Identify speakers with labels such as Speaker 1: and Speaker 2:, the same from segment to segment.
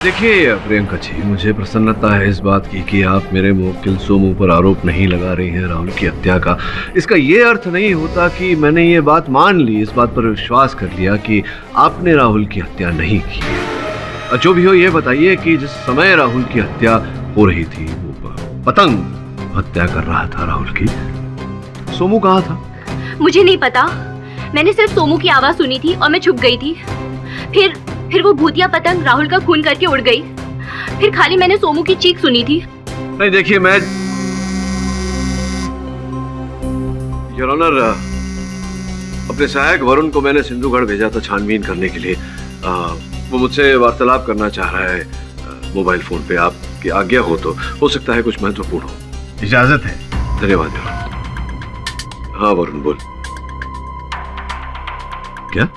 Speaker 1: देखिए प्रियंका जी, मुझे प्रसन्नता है इस बात की कि आप मेरे मुवक्किल सोमू पर आरोप नहीं लगा रही हैं राहुल की हत्या का। इसका ये अर्थ नहीं होता कि मैंने ये बात मान ली, इस बात पर विश्वास कर लिया कि आपने राहुल की हत्या नहीं की है। जो भी हो, ये बताइए कि जिस समय राहुल की हत्या हो रही थी, वो पतंग हत्या कर रहा था राहुल की, सोमू कहाँ था?
Speaker 2: मुझे नहीं पता, मैंने सिर्फ सोमू की आवाज सुनी थी और मैं छुप गई थी। फिर वो भूतिया पतंग राहुल का खून करके उड़ गई। फिर खाली मैंने सोमू की चीख सुनी थी।
Speaker 1: नहीं देखिए, मैं योर ऑनर, अपने सहायक वरुण को मैंने सिंधुगढ़ भेजा था छानबीन करने के लिए। वो मुझसे वार्तालाप करना चाह रहा है मोबाइल फोन पे। आपकी आज्ञा हो सकता है कुछ महत्वपूर्ण हो।
Speaker 3: इजाजत है।
Speaker 1: धन्यवाद। हाँ वरुण, बोल। क्या?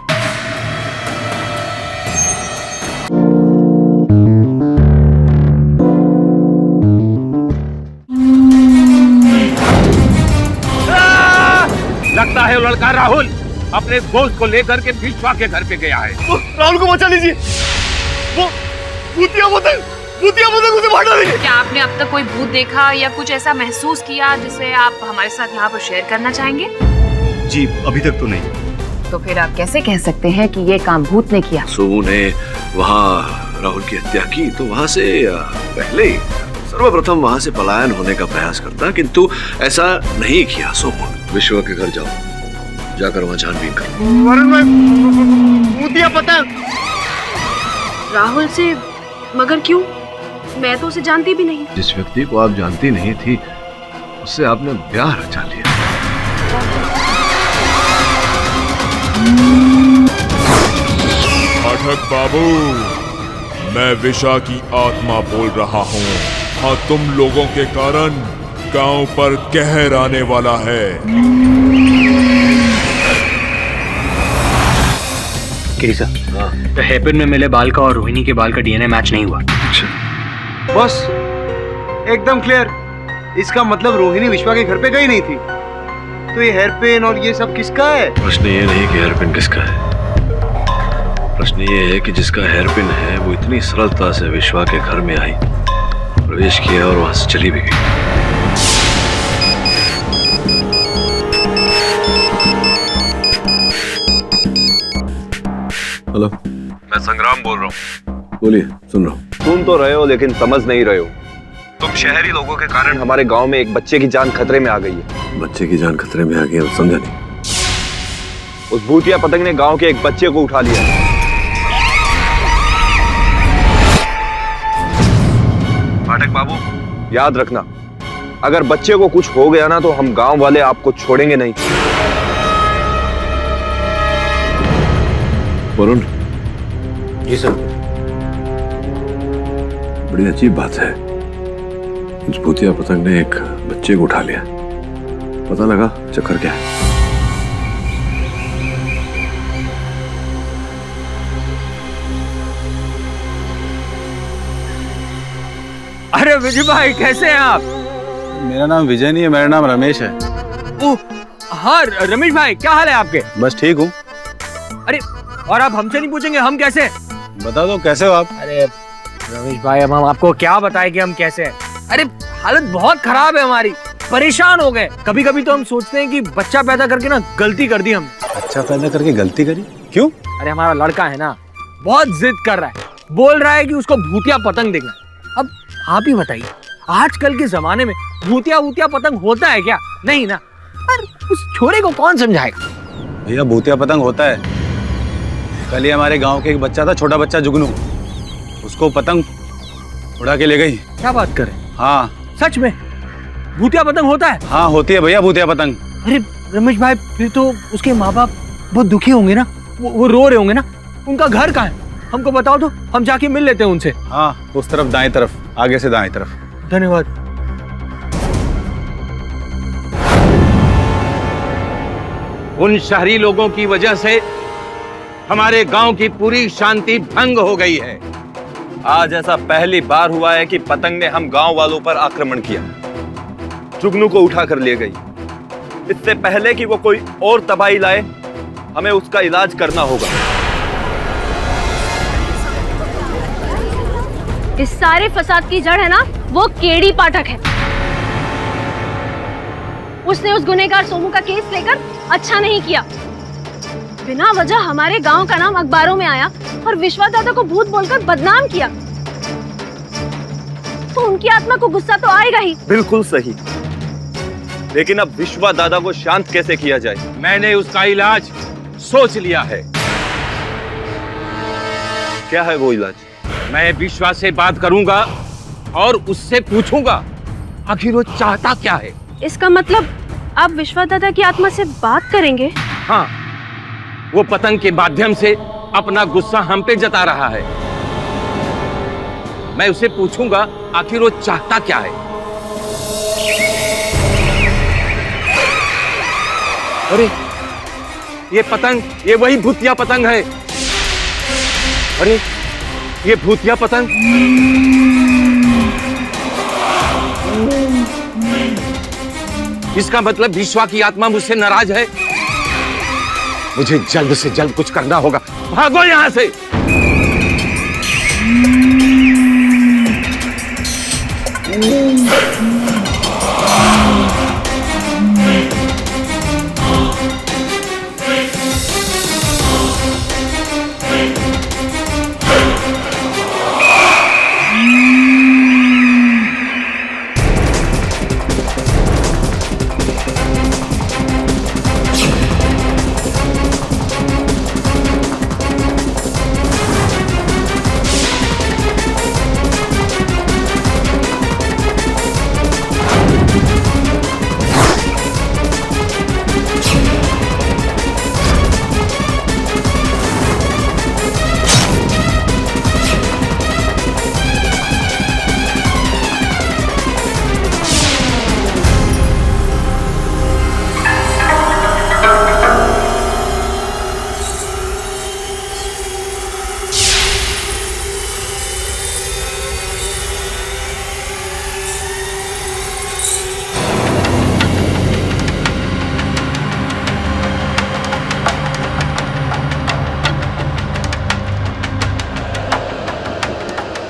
Speaker 4: लगता है वो लड़का राहुल अपने दोस्त को लेकर के विश्वा के घर पे गया है।
Speaker 3: राहुल को बचा लीजिए, वो भूतिया पतंग उसे मार डालेगी।
Speaker 5: क्या आपने अब तक कोई भूत देखा या कुछ ऐसा महसूस किया जिसे आप हमारे साथ यहाँ पर शेयर करना चाहेंगे?
Speaker 3: जी अभी तक तो नहीं।
Speaker 5: तो फिर आप कैसे कह सकते हैं कि ये काम भूत ने किया?
Speaker 1: सोमू ने वहाँ राहुल की हत्या की तो वहाँ से पहले सर्वप्रथम वहाँ से पलायन होने का प्रयास करता, किंतु ऐसा नहीं किया सोमू ने। विश्वा के घर जाओ, जाकर वहाँ छानबीन करो।
Speaker 3: वरुण भाई, भूतिया पतंग
Speaker 5: राहुल से? मगर क्यों? मैं तो उसे जानती भी नहीं।
Speaker 1: जिस व्यक्ति को आप जानती नहीं थी, उससे आपने ब्याह रचा लिया।
Speaker 6: पाठक बाबू, मैं विशा की आत्मा बोल रहा हूँ। हाँ, तुम लोगों के कारण गांव पर कहर आने वाला है।
Speaker 7: केसा, तो हेयरपिन में मिले बाल का और रोहिणी के बाल का डीएनए मैच नहीं हुआ।
Speaker 3: बस एकदम क्लियर। इसका मतलब रोहिणी विश्वा के घर पे गई नहीं थी। तो ये हेयरपिन और ये सब किसका है?
Speaker 1: प्रश्न ये नहीं कि हेयरपिन किसका है, प्रश्न ये है कि जिसका हेयरपिन है वो इतनी सरलता से विश्वा के घर में आई, प्रवेश किया और वहां से चली भी गई। हेलो,
Speaker 8: मैं संग्राम बोल रहा हूँ।
Speaker 1: बोलिए, सुन रहा हूँ।
Speaker 8: सुन तो रहे हो लेकिन समझ नहीं रहे हो। तुम शहरी लोगों के कारण हमारे गांव में एक बच्चे की जान खतरे में आ गई है।
Speaker 1: बच्चे की जान खतरे में आ गई है, समझा नहीं।
Speaker 8: उस भूतिया पतंग ने गांव के एक बच्चे को उठा लिया। पाठक बाबू, याद रखना, अगर बच्चे को कुछ हो गया ना तो हम गांव वाले आपको छोड़ेंगे नहीं।
Speaker 1: वरुण
Speaker 7: जी सर।
Speaker 1: बड़ी अजीब बात है, उस भूतिया पतंग ने एक बच्चे को उठा लिया। पता लगा चक्कर क्या है?
Speaker 4: अरे विजय भाई, कैसे हैं आप?
Speaker 3: मेरा नाम विजय नहीं है, मेरा नाम रमेश है।
Speaker 4: ओह हाँ रमेश भाई, क्या हाल है आपके?
Speaker 3: बस ठीक हूँ।
Speaker 4: अरे और आप हमसे नहीं पूछेंगे हम कैसे?
Speaker 3: बता दो कैसे हो आप?
Speaker 4: अरे रमेश भाई, अब हम आपको क्या बताएं कि हम कैसे हैं? अरे हालत बहुत खराब है हमारी, परेशान हो गए। कभी कभी तो हम सोचते हैं कि बच्चा पैदा करके ना गलती कर दी हम।
Speaker 3: अच्छा, पैदा करके गलती करी? क्यों?
Speaker 4: अरे हमारा लड़का है ना, बहुत जिद कर रहा है, बोल रहा है कि उसको भूतिया पतंग देखना। अब आप ही बताइए, आजकल के जमाने में भूतिया पतंग होता है क्या? नहीं ना। पर उस छोरे को कौन समझाएगा?
Speaker 3: भैया, भूतिया पतंग होता है। कल ही हमारे गांव के एक बच्चा था, छोटा बच्चा जुगनू, उसको पतंग उड़ा के ले गई।
Speaker 4: क्या बात करें?
Speaker 3: हाँ
Speaker 4: सच में भूतिया पतंग होता है?
Speaker 3: हाँ, होती है भैया भूतिया पतंग।
Speaker 4: अरे रमेश भाई, फिर तो उसके माँ बाप बहुत दुखी होंगे ना, वो रो रहे होंगे ना। उनका घर कहाँ है? हमको बताओ तो हम जाके मिल लेते हैं उनसे।
Speaker 3: हाँ, उस तरफ दाएं तरफ, आगे से दाएं तरफ।
Speaker 4: धन्यवाद। उन शहरी लोगों की वजह से हमारे गांव की पूरी शांति भंग हो गई है।
Speaker 8: आज ऐसा पहली बार हुआ है कि पतंग ने हम गांव वालों पर आक्रमण किया, जुगनू को उठा कर ले गई। इससे पहले कि वो कोई और तबाही लाए, हमें उसका इलाज करना होगा।
Speaker 5: इस सारे फसाद की जड़ है ना, वो केडी पाठक है। उसने उस गुनहगार सोमू का केस लेकर अच्छा नहीं किया। बिना वजह हमारे गांव का नाम अखबारों में आया और विश्वा दादा को भूत बोलकर बदनाम किया। तो उनकी आत्मा को गुस्सा तो आएगा ही।
Speaker 8: बिल्कुल सही, लेकिन अब विश्वा दादा को शांत कैसे किया जाए?
Speaker 9: मैंने उसका इलाज सोच लिया है।
Speaker 8: क्या है वो इलाज?
Speaker 9: मैं विश्वा से बात करूंगा और उससे पूछूंगा आखिर वो चाहता क्या है।
Speaker 5: इसका मतलब आप विश्वा दादा की आत्मा से बात करेंगे?
Speaker 9: हाँ, वो पतंग के माध्यम से अपना गुस्सा हम पे जता रहा है। मैं उसे पूछूंगा आखिर वो चाहता क्या है। अरे ये पतंग, ये वही भूतिया पतंग है। अरे ये भूतिया पतंग। इसका मतलब विश्वा की आत्मा मुझसे नाराज है। मुझे जल्द से जल्द कुछ करना होगा। भागो यहां से।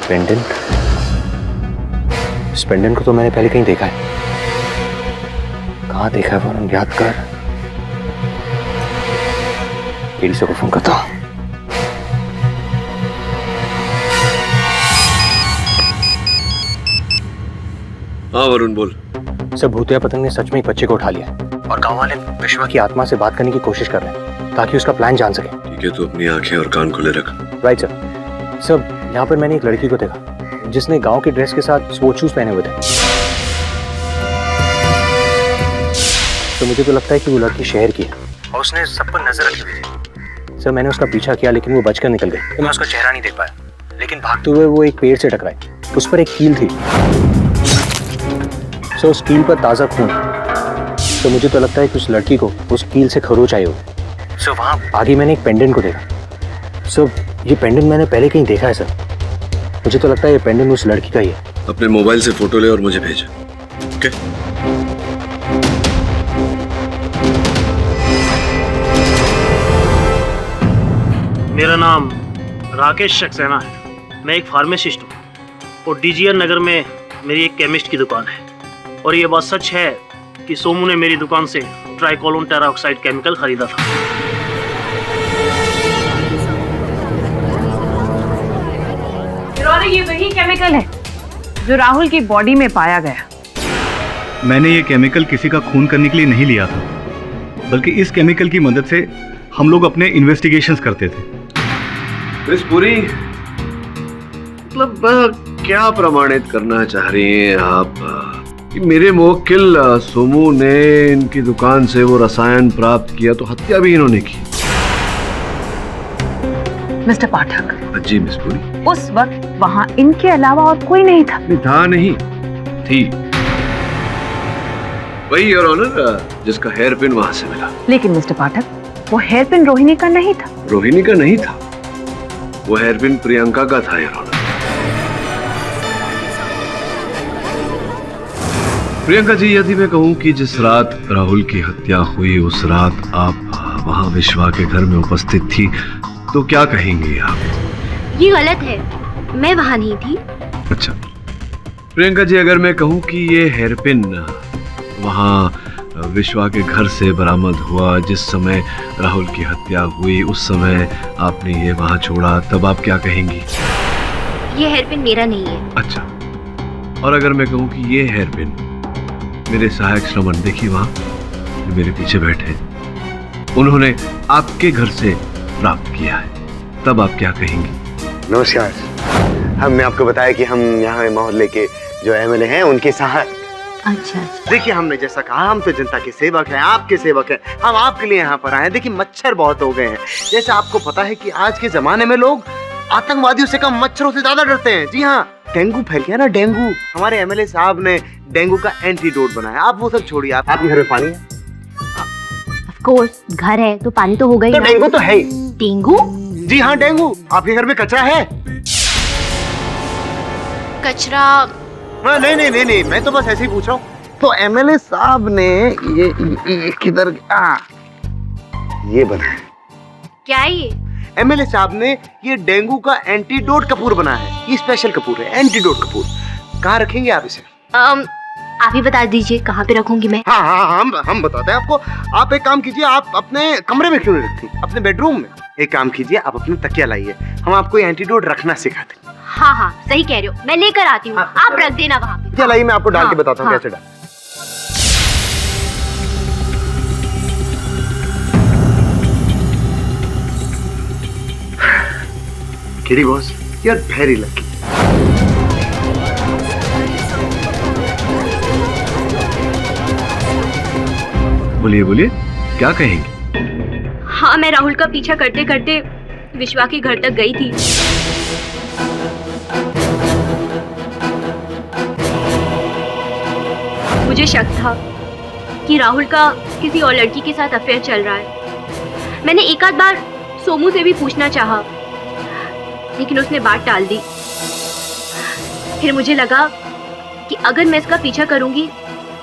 Speaker 7: पेंडेंट? इस पेंडेंट को तो मैंने पहले कहीं देखा है। कहाँ देखा है वरुण, याद कर। केडी से को फोन करता हूँ।
Speaker 1: हाँ वरुण बोल।
Speaker 7: सब भूतिया पतंग ने सच में एक बच्चे को उठा लिया और गांव वाले विश्वा की आत्मा से बात करने की कोशिश कर रहे हैं ताकि उसका प्लान जान सके।
Speaker 1: ठीक है, तो अपनी आंखें और कान खुले रख।
Speaker 7: Right sir. सर यहाँ पर मैंने एक लड़की को देखा जिसने गांव के ड्रेस के साथ स्पोर्ट्स शूज पहने हुए थे। तो मुझे तो लगता है कि वो लड़की शहर की है और उसने सब पर नजर रखी हुई थी। सर मैंने उसका पीछा किया लेकिन वो बचकर निकल गई। तो मैं उसका चेहरा नहीं देख पाया, लेकिन भागते हुए वो एक पेड़ से टकराई। उस पर एक कील थी। सर उस कील पर ताज़ा खून। तो मुझे तो लगता है कि उस लड़की को उस कील से खरोच आई होगी। सर वहाँ आगे मैंने एक पेंडेंट को देखा। सर ये पेंडेंट मैंने पहले कहीं देखा है सर। मुझे तो लगता है ये पेंडेंट उस लड़की का ही है।
Speaker 1: अपने मोबाइल से फोटो ले और मुझे भेज। ओके?
Speaker 10: मेरा नाम राकेश सक्सेना है। मैं एक फार्मासिस्ट हूँ और डीजीआर नगर में मेरी एक केमिस्ट की दुकान है। और ये बात सच है कि सोमू ने मेरी दुकान से ट्राइकोलोन टेराऑक्साइड केमिकल खरीदा था।
Speaker 5: ये वही केमिकल है जो राहुल की बॉडी में पाया गया।
Speaker 11: मैंने ये केमिकल किसी का खून करने के लिए नहीं लिया था, बल्कि इस केमिकल की मदद से हम लोग अपने इन्वेस्टिगेशंस करते थे।
Speaker 1: मिस पुरी, मतलब क्या प्रमाणित करना चाह रही हैं आप कि मेरे मुवक्किल सोमू ने इनकी दुकान से वो रसायन प्राप्त किया, तो हत्या भी इन्होंने की?
Speaker 5: मिस्टर पाठक,
Speaker 1: जी मिस पुरी।
Speaker 5: उस वक्त वहाँ इनके अलावा और कोई नहीं था।
Speaker 1: नहीं थी वही योर ऑनर जिसका हेयर पिन वहां से मिला।
Speaker 5: लेकिन मिस्टर पाठक, वो हेयर पिन रोहिणी का नहीं था।
Speaker 1: रोहिणी का नहीं था, वो हेयर पिन प्रियंका का था योर ऑनर। प्रियंका जी, यदि मैं कहूं कि जिस रात राहुल की हत्या हुई उस रात आप वहां विश्वा के घर में उपस्थित थी, तो क्या कहेंगी आप?
Speaker 2: ये गलत है, मैं वहां नहीं थी।
Speaker 1: अच्छा प्रियंका जी, अगर मैं कहूँ कि ये हेयरपिन वहाँ विश्वा के घर से बरामद हुआ जिस समय राहुल की हत्या हुई, उस समय आपने ये वहाँ छोड़ा, तब आप क्या कहेंगी?
Speaker 2: ये हेयरपिन मेरा नहीं है।
Speaker 1: अच्छा, और अगर मैं कहूँ कि ये हेयरपिन मेरे सहायक श्रवण, देखिए वहाँ जो मेरे पीछे बैठे हैं, उन्होंने आपके घर से प्राप्त किया है, तब आप क्या कहेंगी?
Speaker 3: नमस्कार। हमने आपको बताया कि हम यहाँ मोहल्ले के जो एमएलए हैं उनके सहायक।
Speaker 2: अच्छा।
Speaker 3: देखिए, हमने जैसा कहा, हम तो जनता के सेवक हैं, आपके सेवक हैं। हम आपके लिए यहाँ पर आए हैं। देखिए, मच्छर बहुत हो गए हैं। जैसे आपको पता है कि आज के जमाने में लोग आतंकवादियों से कम मच्छरों से ज्यादा डरते हैं। जी हाँ, डेंगू फैल गया ना, डेंगू। हमारे एमएलए साहब ने डेंगू का एंटीडोट बनाया। आप वो सब छोड़िए, आपके घर में पानी है?
Speaker 2: ऑफ कोर्स, घर है तो पानी तो होगा ही।
Speaker 3: तो डेंगू तो है ही।
Speaker 2: डेंगू?
Speaker 3: जी हाँ, डेंगू। आपके घर में कचरा है?
Speaker 2: कचरा?
Speaker 3: नहीं नहीं नहीं नहीं, मैं तो बस ऐसे ही पूछ रहा हूँ। तो एमएलए साहब ने ये किधर ये बनाया? क्या है ये? एमएलए साहब ने ये डेंगू का एंटीडोट कपूर बनाया है। ये स्पेशल कपूर है, एंटीडोट कपूर। कहाँ रखेंगे आप इसे?
Speaker 2: आप ही बता दीजिए कहाँ पे रखूंगी मैं।
Speaker 3: हाँ, हम बताते हैं आपको। आप एक काम कीजिए, आप अपने कमरे में क्यों नहीं रखती, अपने बेडरूम में। एक काम कीजिए, आप अपने तकिया लाइए, हम आपको एंटीडोट रखना सिखाते हैं।
Speaker 2: हाँ, सही कह रहे हो, मैं लेकर आती हूँ। आप रख देना वहाँ पे।
Speaker 3: तकिया लाइए, मैं आपको डाल के बताता हूँ कैसे डाल। किरी boss, you are very lucky.
Speaker 1: बोलिए बोलिए, क्या कहेंगे?
Speaker 2: हाँ, मैं राहुल का पीछा करते करते विश्वा के घर तक गई थी। मुझे शक था कि राहुल का किसी और लड़की के साथ अफेयर चल रहा है। मैंने एक आध बार सोमू से भी पूछना चाहा, लेकिन उसने बात टाल दी। फिर मुझे लगा कि अगर मैं इसका पीछा करूंगी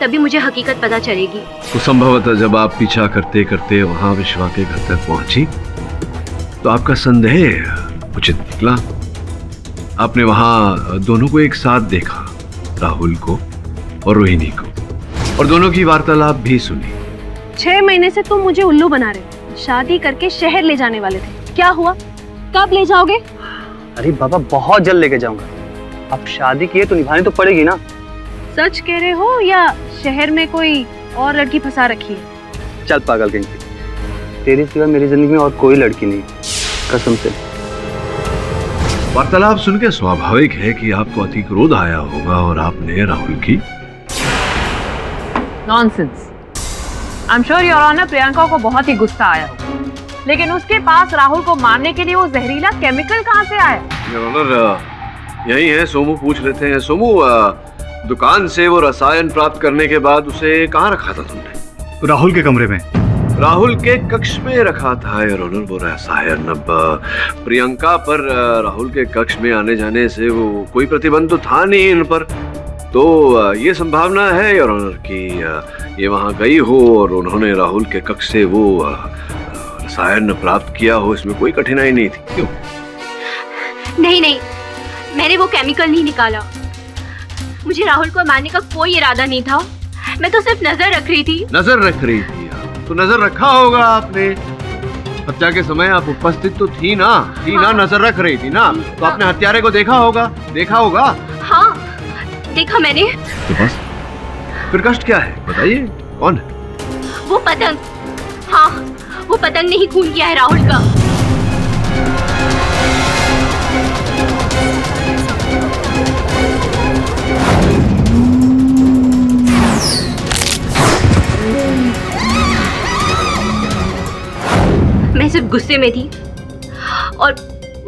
Speaker 2: तभी मुझे हकीकत पता चलेगी।
Speaker 1: तो संभवतः जब आप पीछा करते करते वहां विश्वा के घर तक पहुंची तो आपका संदेह उचित निकला। आपने वहां दोनों को एक साथ देखा, राहुल को और रोहिणी को, और दोनों की वार्तालाप भी सुनी।
Speaker 5: 6 महीने से तुम मुझे उल्लू बना रहे। शादी करके शहर ले जाने वाले थे, क्या हुआ? कब ले जाओगे?
Speaker 7: अरे बाबा, बहुत जल्द लेके जाऊंगा। अब शादी की है तो निभानी तो पड़ेगी ना।
Speaker 5: सच कह रहे हो या शहर में कोई और लड़की फंसा रखी है?
Speaker 7: चल पागल कहीं की, तेरे सिवा मेरी जिंदगी में और कोई लड़की नहीं, कसम से।
Speaker 1: वार्तालाप सुन के स्वाभाविक है कि आपको अति क्रोध आया होगा और आपने राहुल की।
Speaker 12: Nonsense. I am sure your honour, Priyanka को बहुत ही गुस्सा आया होगा, लेकिन उसके पास राहुल को मारने के लिए वो जहरीला केमिकल कहाँ से आया?
Speaker 1: योर ऑनर, यही है, सोमू पूछ लेते हैं। सोमू, दुकान से वो रसायन प्राप्त करने के बाद उसे कहाँ रखा था तुमने?
Speaker 11: राहुल के कमरे में।
Speaker 1: राहुल के कक्ष में रखा था योर ऑनर वो रसायन। अब प्रियंका पर राहुल के कक्ष में आने जाने से वो कोई प्रतिबंध तो था नहीं इन पर, तो ये संभावना है योर ऑनर कि ये वहाँ गई हो और उन्होंने राहुल के कक्ष से वो रसायन प्राप्त किया हो। इसमें कोई कठिनाई नहीं थी। क्यों?
Speaker 2: नहीं, मैंने वो केमिकल नहीं निकाला। मुझे राहुल को मारने का कोई इरादा नहीं था। मैं तो सिर्फ नजर रख रही थी।
Speaker 1: नजर रख रही थी? तो नजर रखा होगा आपने। हत्या के समय आप उपस्थित तो थी ना? हाँ। नजर रख रही थी ना? तो आपने हत्यारे को देखा होगा।
Speaker 2: हाँ, देखा मैंने।
Speaker 1: तो बस फिर कष्ट क्या है, बताइए, कौन है?
Speaker 2: वो पतंग। हाँ, वो पतंग ने ही खून किया है राहुल का। मैं सिर्फ गुस्से में थी और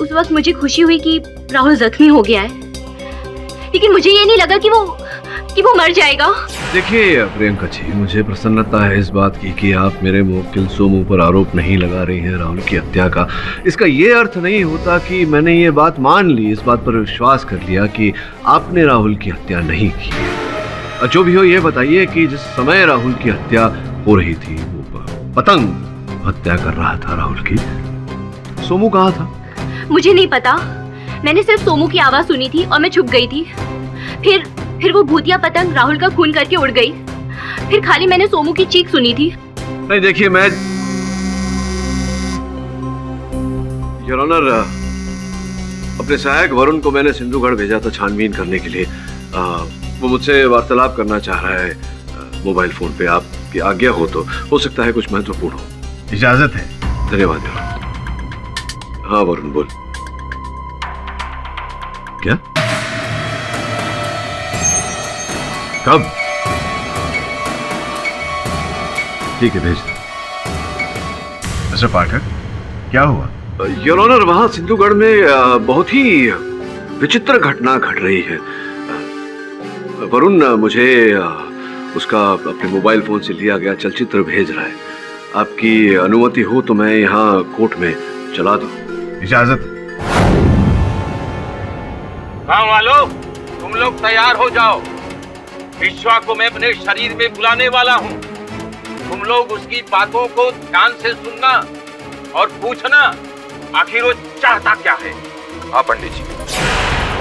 Speaker 2: उस वक्त मुझे खुशी हुई कि राहुल जख्मी हो गया है, लेकिन मुझे ये नहीं लगा कि वो मर जाएगा।
Speaker 1: देखिए प्रियंका जी, मुझे प्रसन्नता है इस बात की कि आप मेरे मुवक्किल सोमू पर आरोप नहीं लगा रही हैं राहुल की हत्या का। इसका ये अर्थ नहीं होता कि मैंने ये बात मान ली, इस बात पर विश्वास कर लिया कि आपने राहुल की हत्या नहीं की। जो भी हो, ये बताइए कि जिस समय राहुल की हत्या हो रही थी वो पतंग हत्या कर रहा था राहुल की, सोमू कहाँ था?
Speaker 2: मुझे नहीं पता। मैंने सिर्फ सोमू की आवाज सुनी थी और मैं छुप गई थी। फिर वो भूतिया पतंग राहुल का खून करके उड़ गई। फिर खाली मैंने सोमू की चीख सुनी थी।
Speaker 1: नहीं देखिए, मैं योर ऑनर, अपने सहायक वरुण को मैंने सिंधुगढ़ भेजा था छानबीन करने के लिए। वो मुझसे वार्तालाप करना चाह रहा है मोबाइल फोन पे। आपकी आज्ञा हो सकता है कुछ महत्वपूर्ण हो।
Speaker 11: इजाजत है।
Speaker 1: धन्यवाद। हाँ वरुण बोल। क्या? कब? ठीक है, भेज दो।
Speaker 11: मिस्टर पाठक, क्या हुआ?
Speaker 1: योर ऑनर, वहां सिंधुगढ़ में बहुत ही विचित्र घटना घट रही है। वरुण मुझे उसका अपने मोबाइल फोन से लिया गया चलचित्र भेज रहा है। आपकी अनुमति हो तो मैं यहाँ कोर्ट में चला दूं।
Speaker 11: इजाजत।
Speaker 9: गांव वालों, तुम लोग तैयार हो जाओ। विश्वा को मैं अपने शरीर में बुलाने वाला हूँ। तुम लोग उसकी बातों को ध्यान से सुनना और पूछना आखिर वो चाहता क्या है।
Speaker 8: हाँ पंडित जी।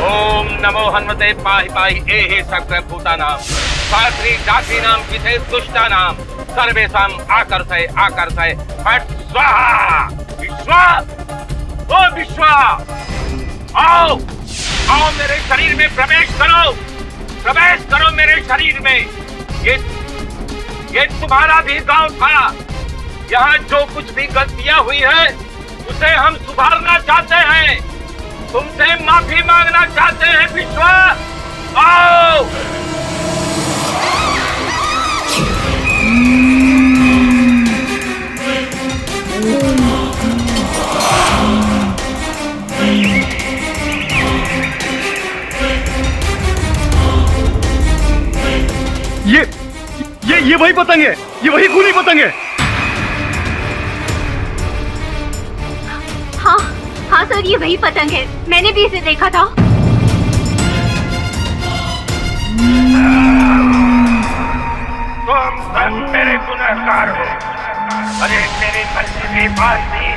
Speaker 9: ओम नमो हनुमते पाहि पाहि एहि सकल भूतानां शास्त्री जातीनां विशेष दुष्टानां सर्वेषां आकर्षय आकर्षय फट स्वाहा। विश्वा, ओ विश्वा, आओ आओ मेरे शरीर में प्रवेश करो मेरे शरीर में। ये तुम्हारा भी गांव था। यहाँ जो कुछ भी गलतियां हुई है उसे हम सुधारना चाहते हैं। तुमसे माफी मांगना चाहते हैं। विश्वा, आओ।
Speaker 11: ये वही पतंग है, ये वही खूनी पतंग है।
Speaker 2: हाँ सर, ये वही पतंग है। मैंने भी इसे देखा था।
Speaker 9: तुम सब मेरे गुनहगार हो। अरे मेरे मर्जी के बाद भी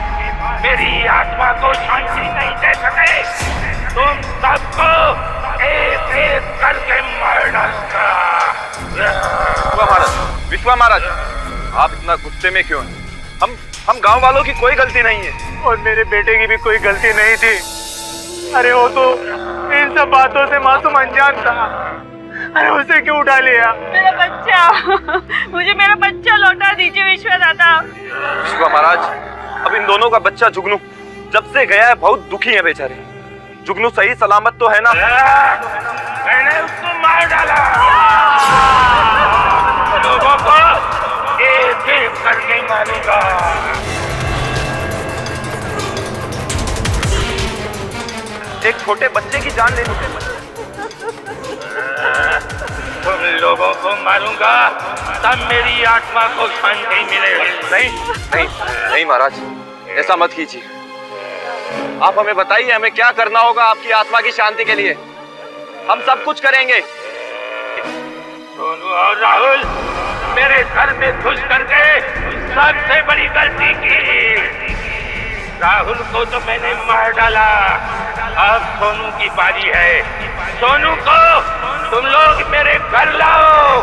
Speaker 9: मेरी आत्मा को शांति नहीं दे सके। तुम सबको एक एक करके मार डालूंगा।
Speaker 8: विश्वा महाराज, आप इतना गुस्से में क्यों हैं? हम गांव वालों की कोई गलती नहीं है।
Speaker 3: और मेरे बेटे की भी कोई गलती नहीं थी। अरे वो तो इन सब बातों से मासूम अनजान था। अरे उसे क्यों उठा लिया?
Speaker 12: मेरा बच्चा, मुझे मेरा बच्चा लौटा दीजिए विश्वदाता।
Speaker 8: विश्वा महाराज, अब इन दोनों का बच्चा जुगनू जब से गया है बहुत दुखी है बेचारे। जुगनू सही सलामत तो है ना?
Speaker 9: मैंने उसको मार डाला। लोगों को एक एक करके मारूंगा।
Speaker 8: एक छोटे बच्चे की जान ले ली।
Speaker 9: तुम लोगों को मारूंगा तब मेरी आत्मा को शांति मिलेगी।
Speaker 8: नहीं नहीं नहीं महाराज, ऐसा मत कीजिए। आप हमें बताइए, हमें क्या करना होगा आपकी आत्मा की शांति के लिए। हम सब कुछ करेंगे।
Speaker 9: सोनू और राहुल मेरे घर में घुस करके सबसे बड़ी गलती की। राहुल को तो मैंने मार डाला, अब सोनू की बारी है। सोनू को तुम लोग मेरे घर लाओ,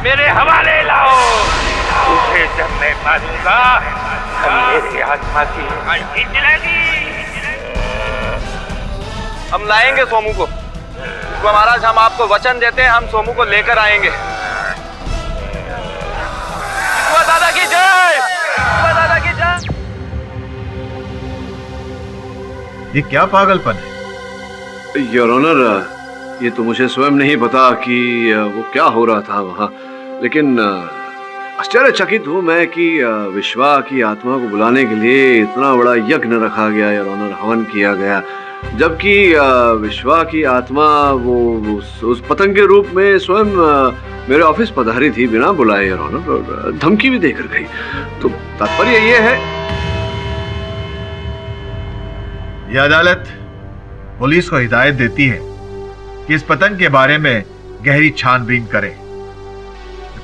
Speaker 9: मेरे हवाले लाओ। उसे जब मैं मारूंगा मेरी आत्मा की शांति मिलेगी।
Speaker 8: हम लाएंगे सोमू को। तो महाराज, हम आपको वचन देते हैं, हम सोमू को लेकर आएंगे। दादा की जय, दादा की जय।
Speaker 11: ये क्या पागलपन है?
Speaker 1: योर ऑनर, ये तो मुझे स्वयं नहीं पता कि वो क्या हो रहा था वहाँ, लेकिन आश्चर्यचकित हूँ मैं कि विश्वा की आत्मा को बुलाने के लिए इतना बड़ा यज्ञ रखा गया, योर ऑनर, हवन किया गया, जबकि विश्वा की आत्मा वो उस पतंग के रूप में स्वयं मेरे ऑफिस पधारी थी बिना बुलाए, योर ऑनर, और धमकी भी देकर गई। तो तात्पर्य ये है,
Speaker 11: यह अदालत पुलिस को हिदायत देती है कि इस पतंग के बारे में गहरी छानबीन करे।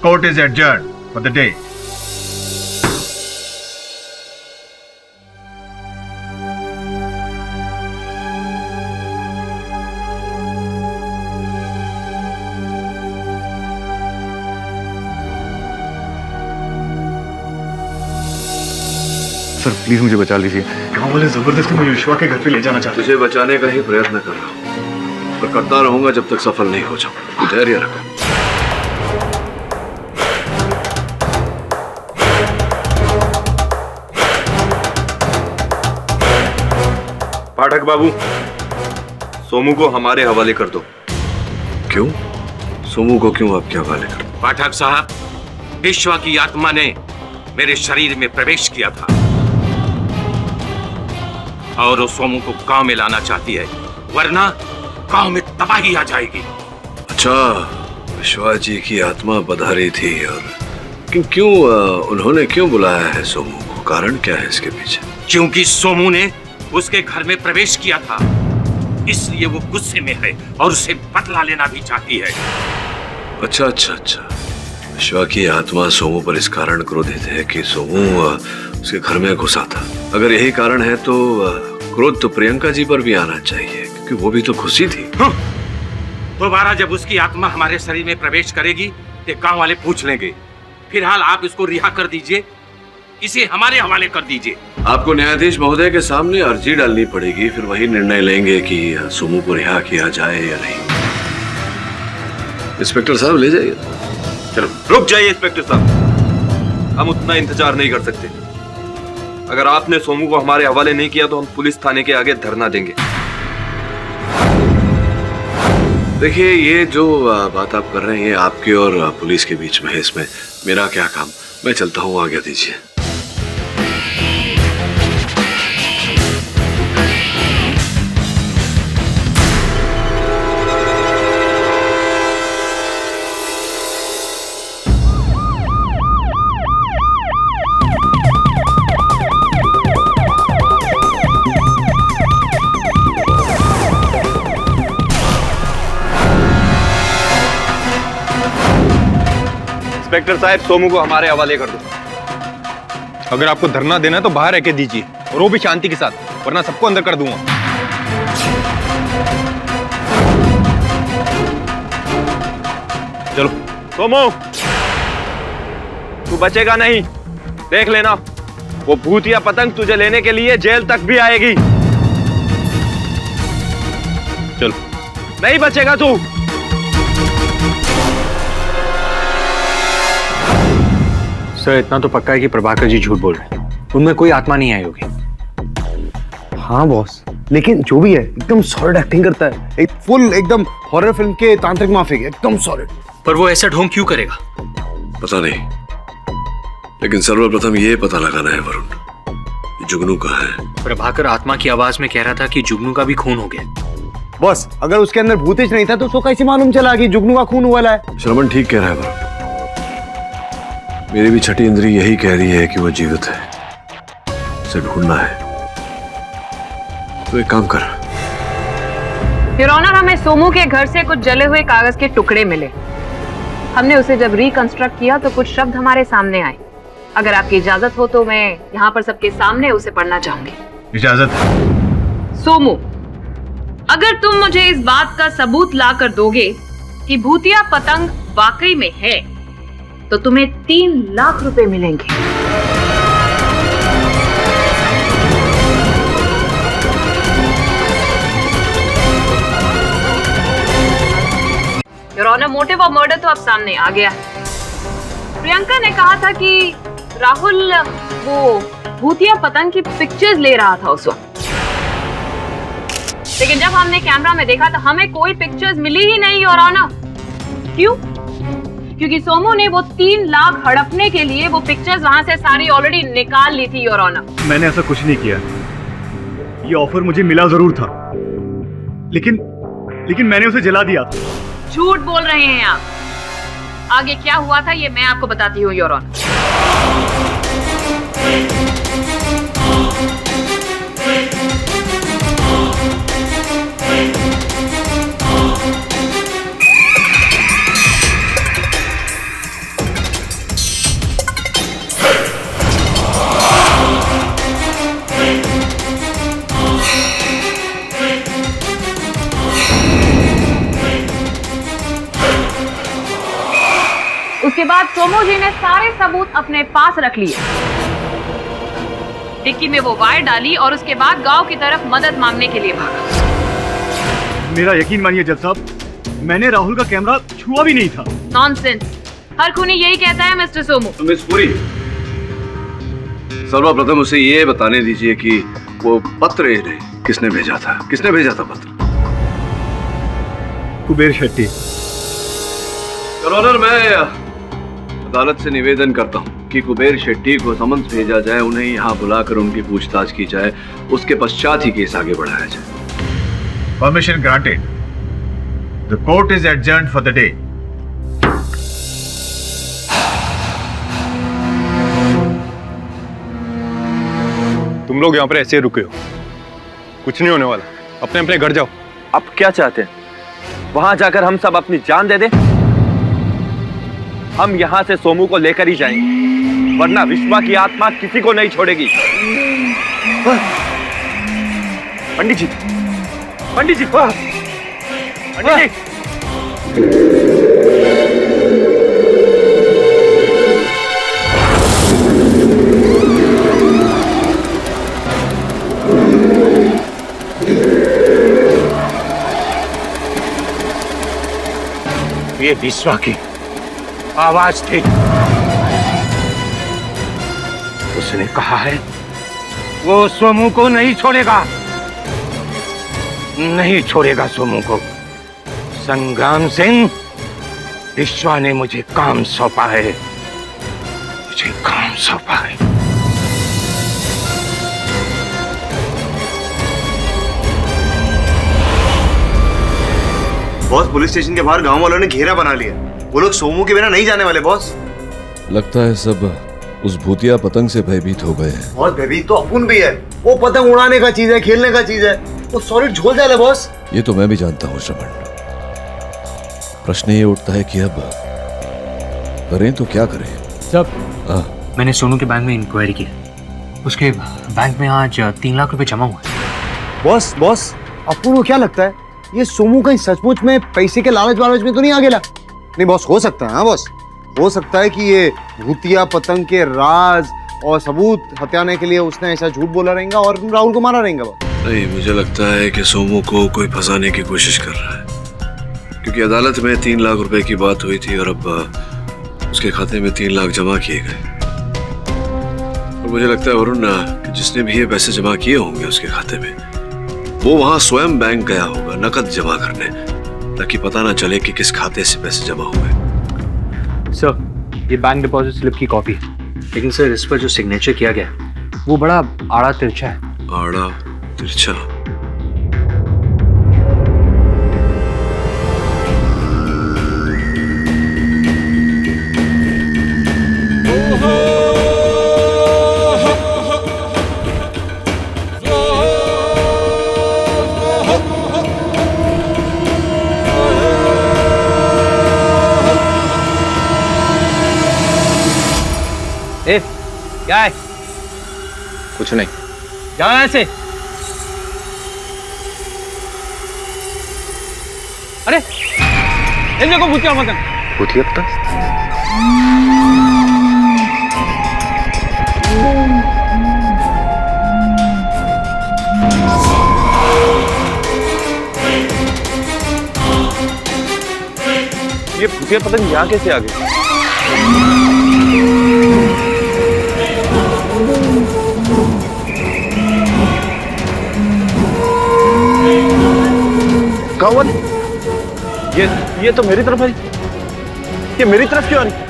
Speaker 11: Court is adjourned for the day. Sir please मुझे बचा लीजिए, गांव वाले जबरदस्ती मुझे विश्वा के घर पे ले जाना चाहते हैं।
Speaker 1: तुझे बचाने का ही प्रयत्न कर रहा हूँ, पर करता रहूंगा जब तक सफल नहीं हो जाऊं। धैर्य रखो।
Speaker 8: पाठक बाबू, सोमू को हमारे हवाले कर दो।
Speaker 1: क्यों? सोमू को क्यों आपके हवाले कर?
Speaker 9: पाठक साहब, विश्वा की आत्मा ने मेरे शरीर में प्रवेश किया था और वो सोमू को गांव में लाना चाहती है, वरना गांव में तबाही आ जाएगी।
Speaker 1: अच्छा, विश्वा जी की आत्मा बधारी थी, और क्यों उन्होंने क्यों बुलाया है सोमू को? कारण क्या है इसके पीछे?
Speaker 9: क्योंकि सोमू ने उसके घर में प्रवेश किया था, इसलिए वो गुस्से में है और उसे बदला लेना भी चाहती है।
Speaker 1: अच्छा अच्छा अच्छा, विश्वा की आत्मा सोमू पर इस कारण क्रोधित है कि सोमू उसके घर में घुसा था। अगर यही कारण है तो क्रोध तो प्रियंका जी पर भी आना चाहिए, क्योंकि वो भी तो खुशी थी।
Speaker 9: दोबारा जब उसकी आत्मा हमारे शरीर में प्रवेश करेगी तो गांव वाले पूछ लेंगे। फिलहाल आप इसको रिहा कर दीजिए, इसे हमारे हवाले कर दीजिए।
Speaker 1: आपको न्यायाधीश महोदय के सामने अर्जी डालनी पड़ेगी, फिर वही निर्णय लेंगे कि सोमू को रिहा किया जाए या नहीं। इंस्पेक्टर साहब ले जाइए।
Speaker 8: चलो रुक जाइए इंस्पेक्टर साहब, हम उतना इंतजार नहीं कर सकते। अगर आपने सोमू को हमारे हवाले नहीं किया तो हम पुलिस थाने के आगे धरना देंगे।
Speaker 1: देखिए, ये जो बात आप कर रहे हैं ये आपके और पुलिस के बीच में है, इसमें मेरा क्या काम? मैं चलता हूँ, आज्ञा दीजिए।
Speaker 8: इंस्पेक्टर साहब, सोमू को हमारे हवाले कर दो।
Speaker 13: अगर आपको धरना देना है तो बाहर रह के दीजिए, और वो भी शांति के साथ, वरना सबको अंदर कर दूंगा।
Speaker 8: चलो सोमू, तू बचेगा नहीं, देख लेना। वो भूतिया पतंग तुझे लेने के लिए जेल तक भी आएगी। चलो, नहीं बचेगा तू।
Speaker 7: सर इतना तो पक्का है कि प्रभाकर जी झूठ बोल रहे हैं, उनमें कोई आत्मा नहीं आई होगी।
Speaker 3: हाँ बॉस, लेकिन जो भी है एकदम सॉलिड एक्टिंग करता है, एक फुल एकदम हॉरर फिल्म के तांत्रिक माफिक, एकदम सॉलिड।
Speaker 7: पर वो ऐसा ढोंग क्यों करेगा?
Speaker 1: पता नहीं, लेकिन सर्वप्रथम ये पता लगाना है वरुण, जुगनू कहाँ है?
Speaker 7: प्रभाकर आत्मा की आवाज में कह रहा था कि जुगनू का भी खून हो गया।
Speaker 3: बॉस, अगर उसके अंदर भूतेश नहीं था तो उसको कैसे मालूम चला कि जुगनू का खून हुआ है?
Speaker 1: श्रवण ठीक कह रहा है वरुण, मेरी भी छठी इंद्री यही कह रही है कि वो जीवित है, उसे ढूंढना है। तो एक काम कर।
Speaker 12: योर ऑनर, हमें सोमू के घर से कुछ जले हुए कागज के टुकड़े मिले। हमने उसे जब रिकंस्ट्रक्ट किया तो कुछ शब्द हमारे सामने आए। अगर आपकी इजाजत हो तो मैं यहाँ पर सबके सामने उसे पढ़ना चाहूंगी।
Speaker 11: इजाजत।
Speaker 12: सोमू, अगर तुम मुझे इस बात का सबूत ला कर दोगे कि भूतिया पतंग वाकई में है तो तुम्हें 3 लाख रुपए मिलेंगे। Your honour, motive of murder तो अब सामने आ गया। प्रियंका ने कहा था कि राहुल वो भूतिया पतंग की पिक्चर्स ले रहा था उस वक्त, लेकिन जब हमने कैमरा में देखा तो हमें कोई पिक्चर्स मिली ही नहीं योर ऑनर। क्यों? क्योंकि सोमू ने वो 3 लाख हड़पने के लिए वो पिक्चर्स वहां से सारी ऑलरेडी निकाल ली थी योर ऑनर।
Speaker 11: मैंने ऐसा कुछ नहीं किया, ये ऑफर मुझे मिला जरूर था, लेकिन मैंने उसे जला दिया था।
Speaker 12: झूठ बोल रहे हैं आप। आगे क्या हुआ था ये मैं आपको बताती हूँ योर ऑनर। उसके बाद सोमू जी ने सारे सबूत अपने पास रख लिए डिक्की में वो वायर डाली और उसके बाद गांव की तरफ मदद मांगने के लिए भागा।
Speaker 14: मेरा यकीन मानिए जज साहब, मैंने राहुल का कैमरा छुआ भी नहीं था।
Speaker 12: नॉनसेंस, हर खूनी यही कहता है मिस्टर सोमू।
Speaker 1: मिस पुरी, सर्वप्रथम उसे ये बताने दीजिए कि वो पत्र किसने भेजा था, किसने भेजा था पत्र?
Speaker 14: कुबेर शेट्टी।
Speaker 1: योर ऑनर, मैं अदालत से निवेदन करता हूँ कि कुबेर शेट्टी को समन्स भेजा जाए, उन्हें यहाँ बुलाकर उनकी पूछताछ की जाए, उसके पश्चात ही केस आगे बढ़ाया जाए।
Speaker 11: Permission granted. The court is adjourned for the day.
Speaker 13: तुम लोग यहाँ पर ऐसे रुके हो, कुछ नहीं होने वाला, अपने अपने घर जाओ।
Speaker 8: अब क्या चाहते हैं? वहां जाकर हम सब अपनी जान दे दें? हम यहां से सोमू को लेकर ही जाएंगे, वरना विश्वा की आत्मा किसी को नहीं छोड़ेगी। पंडित जी, पंडित जी, पंडित जी।
Speaker 15: ये विश्वा की आवाज थी। उसने कहा है वो सोमू को नहीं छोड़ेगा, नहीं छोड़ेगा सोमू को। संग्राम सिंह, विश्वा ने मुझे काम सौंपा है, मुझे काम सौंपा है।
Speaker 3: बॉस, पुलिस स्टेशन के बाहर गांव वालों ने घेरा बना लिया। वो लोग सोमू के बिना नहीं जाने वाले बॉस।
Speaker 1: लगता है सब उस भूतिया पतंग से भयभीत हो गए हैं।
Speaker 3: बॉस, भयभीत तो अपुन भी है। वो पतंग उड़ाने का चीज है, खेलने का चीज है। वो सॉलिड झोल जाए बॉस।
Speaker 1: ये तो मैं भी जानता हूँ श्रवण। प्रश्न ये उठता है कि अब करें तो क्या करें?
Speaker 7: सब मैंने सोनू के बैंक में इंक्वायरी की, उसके बैंक में आज 3 लाख रुपए जमा हुआ है।
Speaker 3: बॉस, बॉस, अपुन को क्या लगता है ये सोमू कहीं सचमुच में पैसे के लालच में तो नहीं आ गया? नहीं बॉस, हो सकता है। हाँ बॉस, हो सकता है कि ये भूतिया पतंग के राज और सबूत हत्याने के लिए उसने ऐसा झूठ बोला रहेगा और राहुल को मारा रहेगा।
Speaker 1: नहीं, मुझे लगता है कि सोमू को कोई फंसाने की कोशिश कर रहा है, क्योंकि अदालत में 3 लाख रुपए की बात हुई थी और अब उसके खाते में 3 लाख जमा किए गए। और मुझे लगता है वरुण कि जिसने भी ये पैसे जमा किए होंगे उसके खाते में, वो वहां स्वयं बैंक गया होगा नकद जमा करने, ताकि पता ना चले कि किस खाते से पैसे जमा हुए।
Speaker 7: सर, ये बैंक डिपॉजिट स्लिप की कॉपी है, लेकिन सर इस पर जो सिग्नेचर किया गया वो बड़ा आड़ा तिरछा है।
Speaker 1: आड़ा तिरछा?
Speaker 4: क्या है?
Speaker 13: कुछ नहीं।
Speaker 4: जाओ ऐसे। अरे इन देखो भूतिया पतंग।
Speaker 7: भूतिया पतंग?
Speaker 8: ये भूतिया पतंग यहाँ कैसे आ गई? कौन? ये तो मेरी तरफ है। ये मेरी तरफ क्यों आ रही?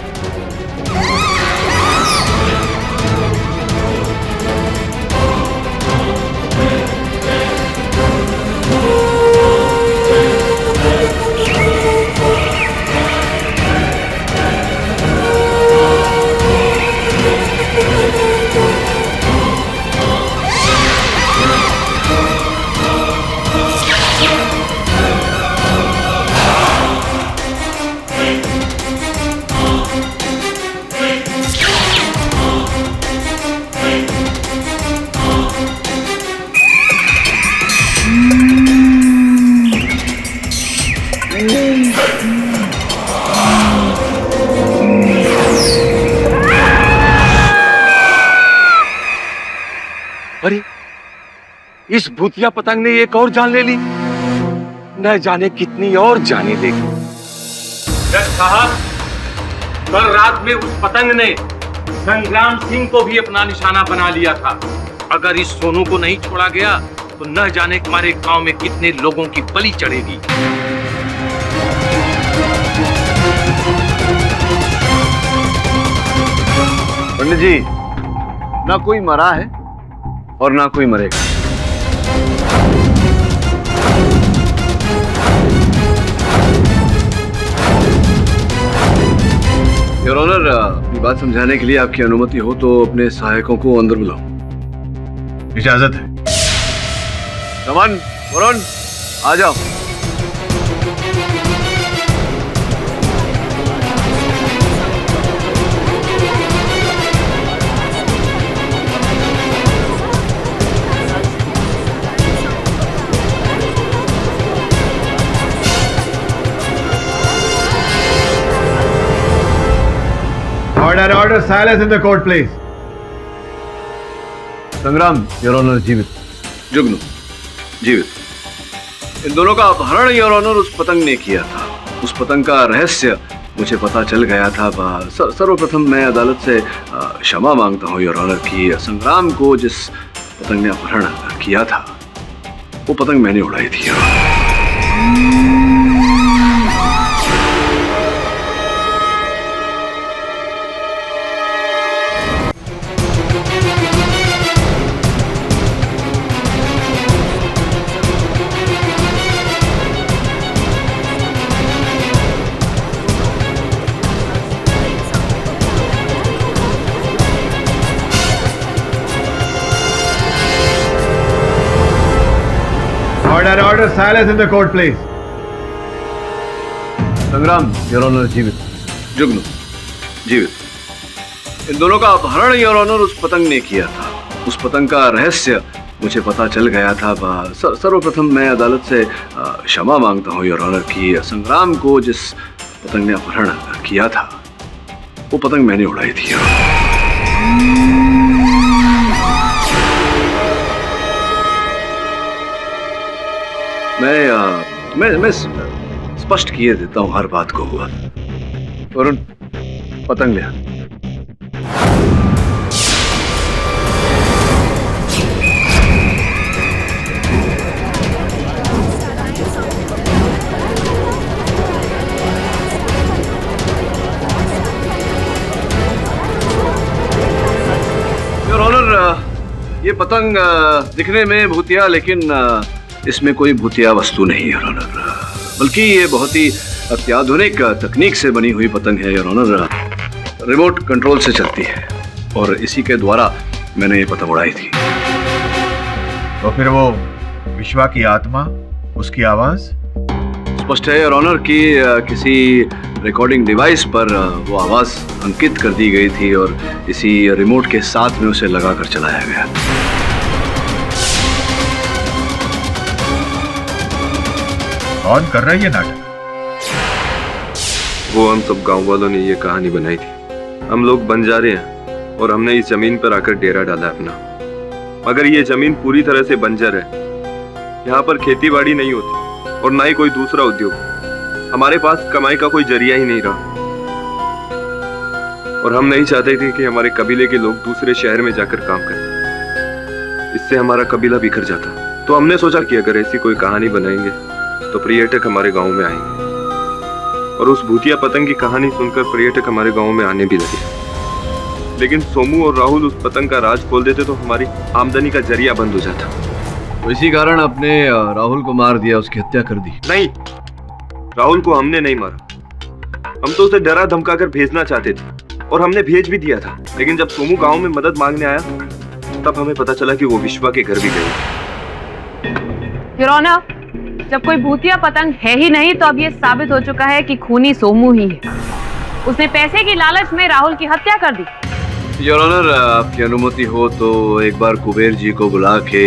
Speaker 15: इस भूतिया पतंग ने एक और जान ले ली, न जाने कितनी और जाने देगी।
Speaker 9: जज साहब, कल रात में उस पतंग ने संग्राम सिंह को भी अपना निशाना बना लिया था। अगर इस सोनू को नहीं छोड़ा गया तो न जाने हमारे गांव में कितने लोगों की बलि चढ़ेगी।
Speaker 1: पंडित जी, ना कोई मरा है और ना कोई मरेगा। योर ऑनर, अपनी बात समझाने के लिए आपकी अनुमति हो तो अपने सहायकों को अंदर बुलाओ।
Speaker 11: इजाजत है।
Speaker 1: रमन, वरुण, आ जाओ।
Speaker 11: Order, silence in the court, please.
Speaker 1: संग्राम, योर ऑनर जीवित। जुगनू जीवित। इन दोनों का अपहरण योर ऑनर उस पतंग ने किया था। उस पतंग का रहस्य मुझे पता चल गया था। सर्वप्रथम मैं अदालत से क्षमा मांगता हूँ योर ऑनर कि संग्राम को जिस पतंग ने अपहरण किया था वो पतंग मैंने उड़ाई थी।
Speaker 11: Order, silence in the court, please.
Speaker 1: संग्राम, योर ऑनर जीवित। जुगनू जीवित। इन दोनों का अपहरण योर ऑनर उस पतंग ने किया था। उस पतंग का रहस्य मुझे पता चल गया था। सर्वप्रथम मैं अदालत से क्षमा मांगता हूँ योर ऑनर कि संग्राम को जिस पतंग ने अपहरण किया था वो पतंग मैंने उड़ाई थी। मैं स्पष्ट किए देता हूं हर बात को। वरुण, पतंग ले। योर ऑनर, ये पतंग दिखने में भूतिया, लेकिन इसमें कोई भूतिया वस्तु नहीं है योर ऑनर, बल्कि ये बहुत ही अत्याधुनिक तकनीक से बनी हुई पतंग है योर ऑनर। रिमोट कंट्रोल से चलती है और इसी के द्वारा मैंने ये पतंग उड़ाई थी।
Speaker 11: तो फिर वो विश्वा की आत्मा, उसकी आवाज?
Speaker 1: स्पष्ट है योर ऑनर कि किसी रिकॉर्डिंग डिवाइस पर वो आवाज अंकित कर दी गई थी और इसी रिमोट के साथ में उसे लगाकर चलाया गया।
Speaker 11: कौन कर रहा है ये नाटक?
Speaker 8: वो हम सब गांव वालों ने ये कहानी बनाई थी। हम लोग बंजारे हैं और हमने इस जमीन पर आकर डेरा डाला अपना। मगर ये जमीन पूरी तरह से बंजर है। यहाँ पर खेती बाड़ी नहीं होती और ना ही कोई दूसरा उद्योग। हमारे पास कमाई का कोई जरिया ही नहीं रहा और हम नहीं चाहते थे कि हमारे कबीले के लोग दूसरे शहर में जाकर काम करें। इससे हमारा कबीला बिखर जाता। तो हमने सोचा कि अगर ऐसी कोई कहानी बनाएंगे तो पर्यटक हमारे गांव में आएंगे और उस भूतिया पतंग की कहानी सुनकर पर्यटक हमारे गांव में आने भी लगे। लेकिन सोमू और राहुल उस पतंग का राज खोल देते तो हमारी आमदनी का जरिया बंद हो जाता।
Speaker 1: तो इसी कारण आपने राहुल को मार दिया, उसकी हत्या कर दी?
Speaker 8: नहीं, राहुल को हमने नहीं मारा। हम तो उसे डरा धमका कर भेजना चाहते थे और हमने भेज भी दिया था। लेकिन जब सोमू गांव में मदद मांगने आया तब हमें पता चला कि वो विश्वा के घर भी गए।
Speaker 12: योर ऑनर, जब कोई भूतिया पतंग है ही नहीं तो अब ये साबित हो चुका है कि खूनी सोमू ही है। उसने पैसे की लालच में राहुल की हत्या कर दी।
Speaker 1: योर ऑनर, आपकी अनुमति हो तो एक बार कुबेर जी को बुला के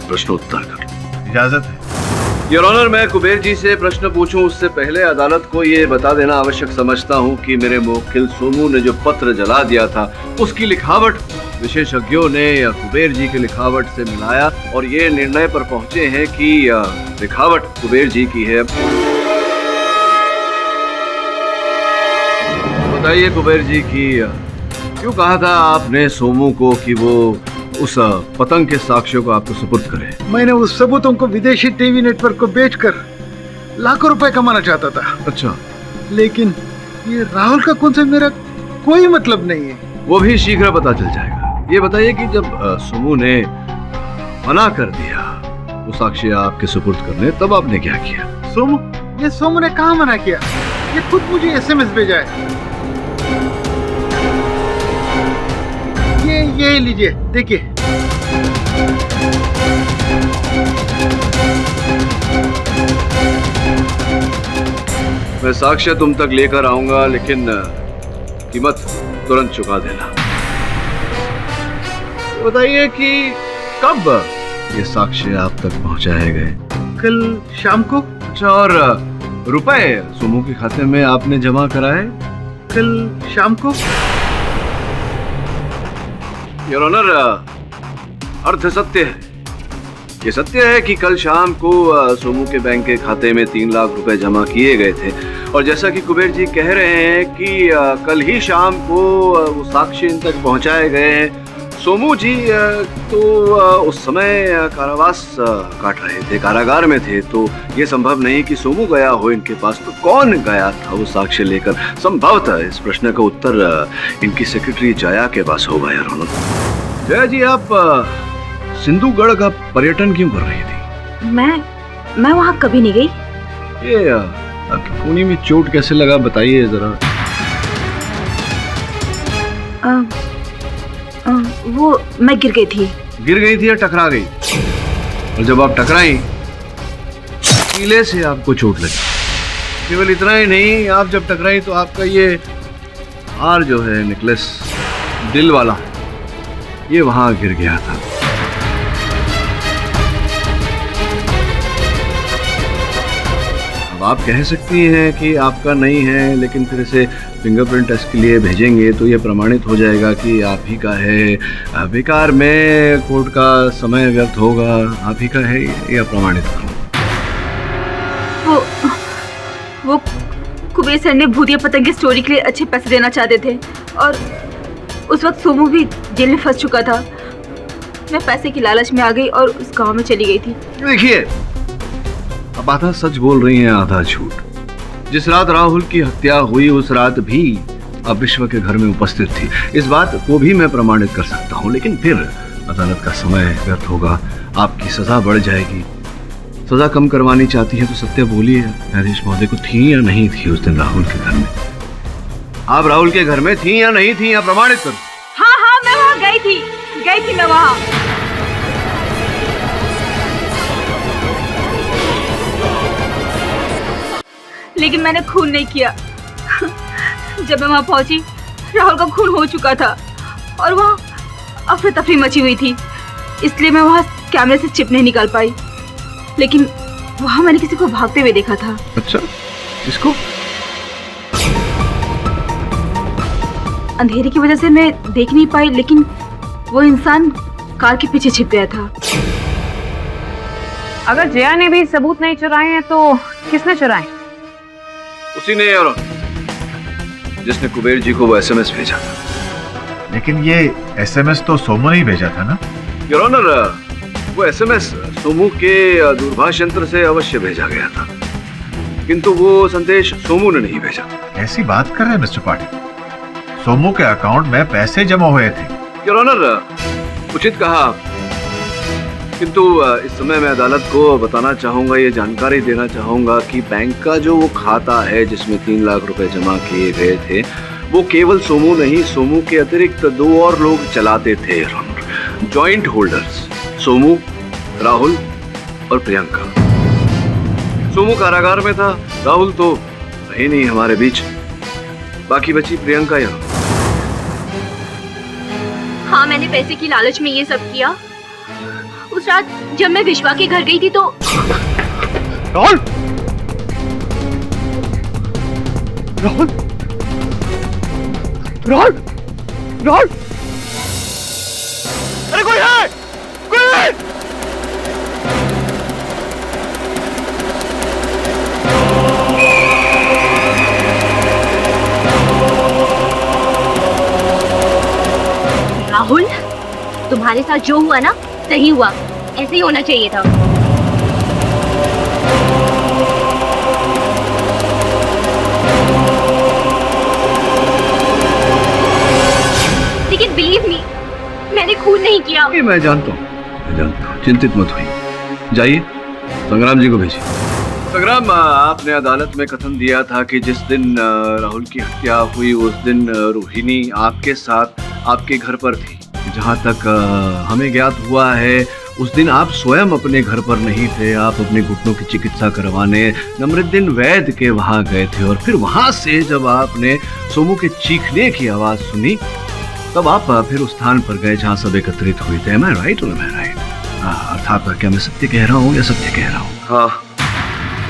Speaker 1: प्रश्नोत्तर कर।
Speaker 11: इजाजत है।
Speaker 1: योर ऑनर, मैं कुबेर जी से प्रश्न पूछूं उससे पहले अदालत को ये बता देना आवश्यक समझता हूं कि मेरे मुवक्किल सोमू ने जो पत्र जला दिया था उसकी लिखावट विशेषज्ञों ने कुबेर जी की लिखावट से मिलाया और ये निर्णय पर पहुंचे हैं कि लिखावट कुबेर जी की है। बताइए कुबेर जी की क्यों कहा था आपने सोमू को कि वो उस पतंग के साक्ष्यों को आपको सुपुर्द करे?
Speaker 16: मैंने उस सबूतों को विदेशी टीवी नेटवर्क को बेचकर लाखों रुपए कमाना चाहता था।
Speaker 1: अच्छा।
Speaker 16: लेकिन ये राहुल का खून से मेरा कोई मतलब नहीं है।
Speaker 1: वो भी शीघ्र पता चल जाएगा। ये बताइए कि जब सोमू ने मना कर दिया वो साक्ष्य आपके सुपुर्द करने, तब आपने क्या किया?
Speaker 16: सोमू ने कहा मना किया? ये खुद मुझे एसएमएस भेजा है। ये लीजिए, देखिए।
Speaker 1: मैं साक्ष्य तुम तक लेकर आऊंगा, लेकिन कीमत तुरंत चुका देना। बताइए कि कब ये साक्ष्य आप तक पहुंचाए गए?
Speaker 16: कल शाम को।
Speaker 1: अच्छा, और रुपए सोमू के खाते में आपने जमा कराए?
Speaker 16: कल शाम को।
Speaker 1: योर ऑनर, अर्ध सत्य है। ये सत्य है कि कल शाम को सोमू के बैंक के खाते में 3 लाख रुपए जमा किए गए थे, और जैसा कि कुबेर जी कह रहे हैं कि कल ही शाम को वो साक्ष्य इन तक पहुंचाए गए हैं। सोमू जी तो उस समय कारावास काट रहे थे, कारागार में थे, तो ये संभव नहीं कि सोमू गया हो इनके पास। तो कौन गया था वो साक्ष्य लेकर? संभवतः इस प्रश्न का उत्तर इनकी सेक्रेटरी जया के पास होगा। यार जया जी, आप सिंधुगढ़ का पर्यटन क्यों कर रही थी?
Speaker 2: मैं वहाँ कभी नहीं गई।
Speaker 1: ये आपकी खूनी में चोट कैसे लगा, बताइए जरा।
Speaker 2: वो मैं गिर गई थी।
Speaker 1: गिर गई थी या टकरा गई? और जब आप टकराई कीले से आपको चोट लगी। केवल इतना ही नहीं, आप जब टकराई तो आपका ये हार जो है, नेकलेस दिल वाला, ये वहां गिर गया था। अब आप कह सकती हैं कि आपका नहीं है, लेकिन फिर इसे फिंगरप्रिंट टेस्ट के लिए भेजेंगे तो ये प्रमाणित हो जाएगा कि आप ही का है। बेकार में कोर्ट का समय व्यर्थ होगा। आप ही का है, ये अप्रमाणित करो।
Speaker 2: वो कुबेर सर ने भूतिया पतंग की स्टोरी के लिए अच्छे पैसे देना चाहते थे, और उस वक्त सोमू भी जेल में फंस चुका था। मैं पैसे की लालच में आ गई और उस गांव में चली गई थी।
Speaker 1: देखिए, अब आधा सच बोल रही हैं, आधा झूठ। जिस रात राहुल की हत्या हुई उस रात भी आप विश्व के घर में उपस्थित थी। इस बात को भी मैं प्रमाणित कर सकता हूँ, लेकिन फिर अदालत का समय व्यर्थ होगा, आपकी सजा बढ़ जाएगी। सजा कम करवानी चाहती है तो सत्य बोलिए, न्यायाधीश महोदय को थी या नहीं थी उस दिन राहुल के घर में? आप राहुल के घर में थी या नहीं थी, या प्रमाणित करो।
Speaker 2: हाँ, मैं वहाँ गई थी मैं वहाँ। लेकिन मैंने खून नहीं किया। जब मैं वहां पहुंची, राहुल का खून हो चुका था और वहां अफरा तफरी मची हुई थी, इसलिए मैं वहां कैमरे से चिप नहीं निकाल पाई। लेकिन वहां मैंने किसी को भागते हुए देखा था।
Speaker 1: अच्छा, किसको?
Speaker 2: अंधेरे की वजह से मैं देख नहीं पाई, लेकिन वो इंसान कार के पीछे छिप गया था।
Speaker 12: अगर जया ने भी सबूत नहीं चुराए हैं तो किसने चुराए?
Speaker 1: उसी ने, और जिसने कुबेर जी को वो एसएमएस भेजा था।
Speaker 11: लेकिन ये एसएमएस तो सोमू ने ही भेजा था ना?
Speaker 1: योर ऑनर, वो एसएमएस सोमू के दूरभाष यंत्र से अवश्य भेजा गया था, किंतु वो संदेश सोमू ने नहीं भेजा।
Speaker 11: ऐसी बात कर रहे हैं मिस्टर पाटिल? सोमू के अकाउंट में पैसे जमा हुए थे।
Speaker 1: योर ऑनर, उचित कहा, किंतु इस समय मैं अदालत को बताना चाहूंगा, ये जानकारी देना चाहूंगा कि बैंक का जो वो खाता है जिसमें 3 लाख रुपए जमा किए गए थे, वो केवल सोमू नहीं, सोमू के अतिरिक्त 2 और लोग चलाते थे। जॉइंट होल्डर्स, सोमू, राहुल और प्रियंका। सोमू कारागार में था, राहुल तो रही नहीं हमारे बीच, बाकी बची प्रियंका। यहाँ
Speaker 2: हाँ, मैंने पैसे की लालच में ये सब किया। उस रात जब मैं विश्वा के घर गई थी तो
Speaker 14: राहुल राहुल राहुल राहुल अरे कोई है कोई है
Speaker 2: राहुल, तुम्हारे साथ जो हुआ ना सही हुआ, ऐसे ही होना चाहिए था। लेकिन बिलीव मी, मैंने खून नहीं किया।
Speaker 1: मैं जानता हूँ, चिंतित मत होइए। जाइए संग्राम जी को भेजिए। संग्राम, आपने अदालत में कथन दिया था कि जिस दिन राहुल की हत्या हुई उस दिन रोहिणी आपके साथ आपके घर पर थी। जहाँ तक हमें ज्ञात हुआ है उस दिन आप स्वयं अपने घर पर नहीं थे। आप अपने घुटनों की चिकित्सा करवाने नमरुद्दीन वैद्य के वहाँ गए थे और फिर वहाँ से जब आपने सोमू के चीखने की आवाज़ सुनी तब आप फिर उस स्थान पर गए जहाँ सब एकत्रित हुए थे। Am I right or am I right? अर्थात क्या मैं सत्य कह रहा हूँ या सत्य कह रहा हूँ?
Speaker 8: हाँ,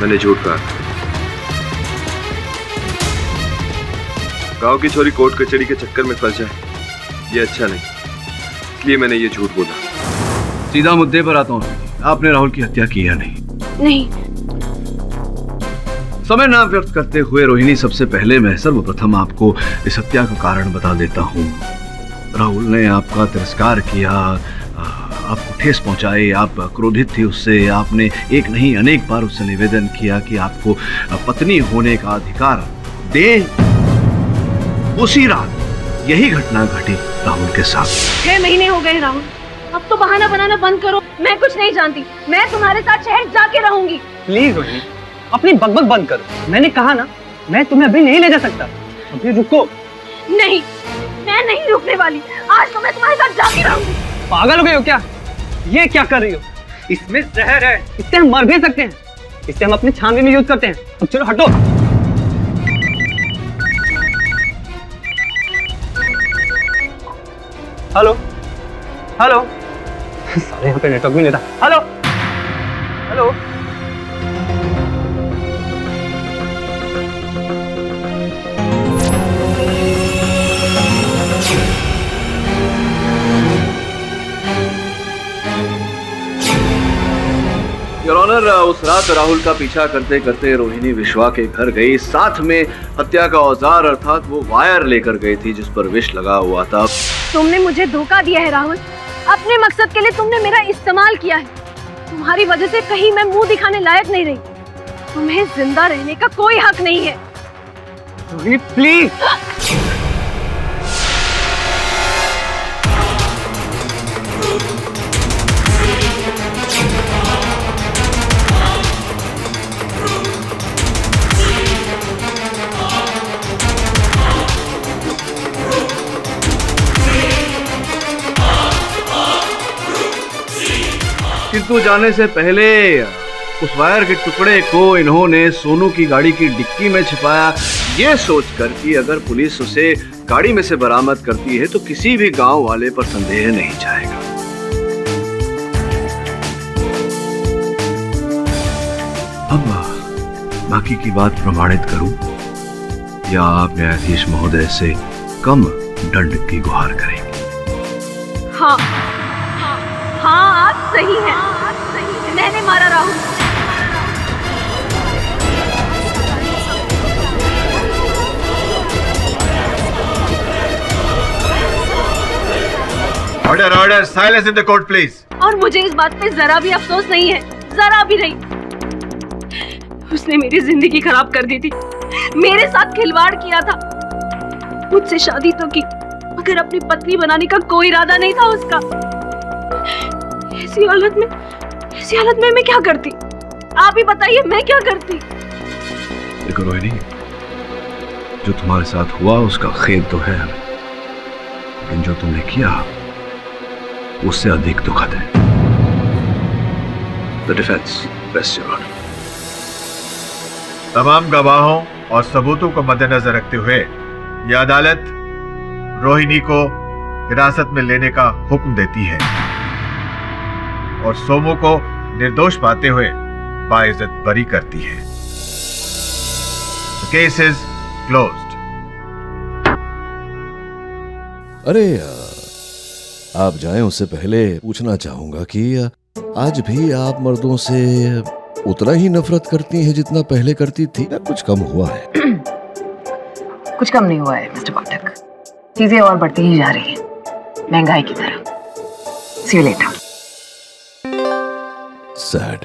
Speaker 8: मैंने झूठ कहा। गांव की छोरी कोर्ट कचहरी के चक्कर में फंस जाए ये अच्छा नहीं, इसलिए मैंने ये झूठ बोला।
Speaker 1: सीधा मुद्दे पर आता हूँ, आपने राहुल की हत्या की या नहीं?
Speaker 5: नहीं।
Speaker 1: समय ना व्यर्थ करते हुए रोहिणी, सबसे पहले मैं सर्वप्रथम आपको इस हत्या का कारण बता देता हूँ। राहुल ने आपका तिरस्कार किया, आपको ठेस पहुंचाई, आप क्रोधित थी उससे। आपने एक नहीं अनेक बार उससे निवेदन किया कि आपको पत्नी होने का अधिकार दे। उसी रात यही घटना घटी राहुल के साथ।
Speaker 5: 6 महीने हो गए राहुल, अब तो बहाना बनाना बंद करो। मैं कुछ नहीं जानती, मैं तुम्हारे साथ शहर जाके रहूंगी।
Speaker 4: प्लीज रोहिणी, अपनी बकबक बंद करो। मैंने कहा ना, मैं तुम्हें अभी नहीं ले जा सकता। अभी रुको।
Speaker 5: नहीं, मैं नहीं रुकने वाली। आज तो मैं तुम्हारे साथ जाके रहूंगी।
Speaker 4: पागल हो गए हो क्या? ये क्या कर रही हो? इसमें जहर है, इससे हम मर भी सकते हैं। इसे हम अपनी छानबीन में यूज करते हैं। अब चलो हटो। हेलो हेलो सारे यहाँ पे नेटवर्क भी नहीं था। हेलो हेलो
Speaker 1: योर ऑनर, उस रात राहुल का पीछा करते करते रोहिणी विश्वा के घर गई। साथ में हत्या का औजार अर्थात वो वायर लेकर गई थी जिस पर विष लगा हुआ था।
Speaker 5: तुमने मुझे धोखा दिया है राहुल। अपने मकसद के लिए तुमने मेरा इस्तेमाल किया है। तुम्हारी वजह से कहीं मैं मुंह दिखाने लायक नहीं रही। तुम्हें जिंदा रहने का कोई हक नहीं है।
Speaker 4: रोहिणी प्लीज।
Speaker 1: किंतु जाने से पहले उस वायर के टुकड़े को इन्होंने सोनू की गाड़ी की डिक्की में छिपाया, ये सोचकर कि अगर पुलिस उसे गाड़ी में से बरामद करती है तो किसी भी गांव वाले पर संदेह नहीं जाएगा। अब बाकी की बात प्रमाणित करूं या आप न्यायाधीश महोदय से कम दंड की गुहार करेंगे?
Speaker 5: हाँ हाँ, आप सही हैं। मैंने मारा Rahul.
Speaker 11: Order order, silence in the court please.
Speaker 5: और मुझे इस बात पे जरा भी अफसोस नहीं है, जरा भी नहीं। उसने मेरी जिंदगी खराब कर दी थी, मेरे साथ खिलवाड़ किया था। मुझसे शादी तो की मगर अपनी पत्नी बनाने का कोई इरादा नहीं था उसका। ऐसी हालत में मैं क्या करती? आप ही बताइए, मैं क्या करती?
Speaker 1: देखो रोहिणी, जो तुम्हारे साथ हुआ उसका खेद तो है हमें, लेकिन जो तुमने किया उससे अधिक दुखद है। The defence rest your honour.
Speaker 11: तमाम गवाहों और सबूतों को मद्देनजर रखते हुए यह अदालत रोहिणी को हिरासत में लेने का हुक्म देती है और सोमू को निर्दोष पाते हुए बाइज्जत बरी करती है। Case is closed.
Speaker 1: अरे आप जाएं उससे पहले पूछना चाहूंगा कि आज भी आप मर्दों से उतना ही नफरत करती हैं जितना पहले करती थी, या कुछ कम हुआ है?
Speaker 12: कुछ कम नहीं हुआ है मिस्टर पाठक, चीजें और बढ़ती ही जा रही हैं महंगाई की तरह। See you later.
Speaker 1: Sad.